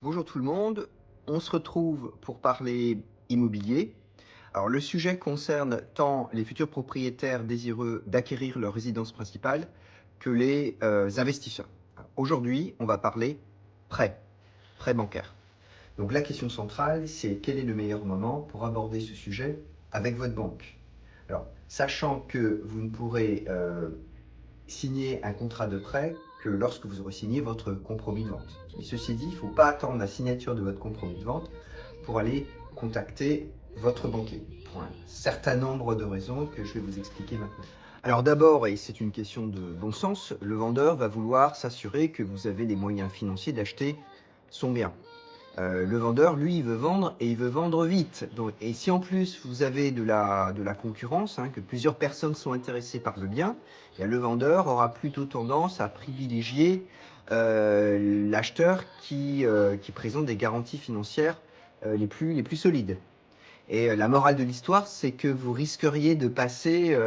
Bonjour tout le monde, on se retrouve pour parler immobilier. Alors le sujet concerne tant les futurs propriétaires désireux d'acquérir leur résidence principale que les investisseurs. Aujourd'hui, on va parler prêt, prêt bancaire. Donc la question centrale, c'est quel est le meilleur moment pour aborder ce sujet avec votre banque. Alors, sachant que vous ne pourrez signer un contrat de prêt que lorsque vous aurez signé votre compromis de vente. Mais ceci dit, il ne faut pas attendre la signature de votre compromis de vente pour aller contacter votre banquier, pour un certain nombre de raisons que je vais vous expliquer maintenant. Alors d'abord, et c'est une question de bon sens, le vendeur va vouloir s'assurer que vous avez les moyens financiers d'acheter son bien. Le vendeur, lui, il veut vendre et il veut vendre vite. Donc, et si en plus vous avez de la concurrence, que plusieurs personnes sont intéressées par le bien, et le vendeur aura plutôt tendance à privilégier l'acheteur qui présente des garanties financières les plus solides. Et la morale de l'histoire, c'est que vous risqueriez de passer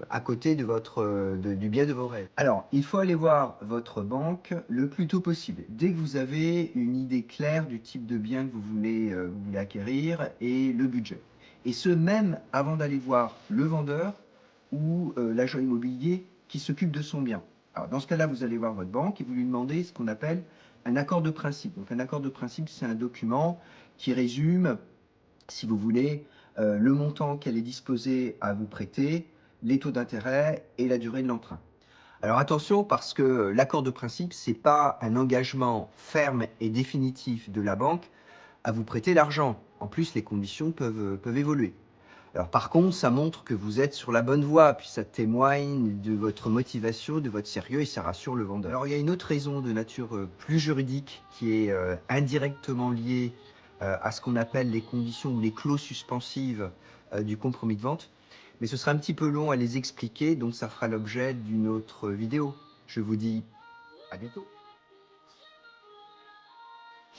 à côté du bien de vos rêves. Alors, il faut aller voir votre banque le plus tôt possible. Dès que vous avez une idée claire du type de bien que vous voulez acquérir et le budget. Et ce, même avant d'aller voir le vendeur ou l'agent immobilier qui s'occupe de son bien. Alors, dans ce cas-là, vous allez voir votre banque et vous lui demandez ce qu'on appelle un accord de principe. Donc, un accord de principe, c'est un document qui résume, si vous voulez, le montant qu'elle est disposée à vous prêter, les taux d'intérêt et la durée de l'emprunt. Alors attention, parce que l'accord de principe, ce n'est pas un engagement ferme et définitif de la banque à vous prêter l'argent. En plus, les conditions peuvent évoluer. Alors par contre, ça montre que vous êtes sur la bonne voie, puis ça témoigne de votre motivation, de votre sérieux et ça rassure le vendeur. Alors il y a une autre raison de nature plus juridique qui est indirectement liée à ce qu'on appelle les conditions ou les clauses suspensives du compromis de vente. Mais ce sera un petit peu long à les expliquer, donc ça fera l'objet d'une autre vidéo. Je vous dis à bientôt.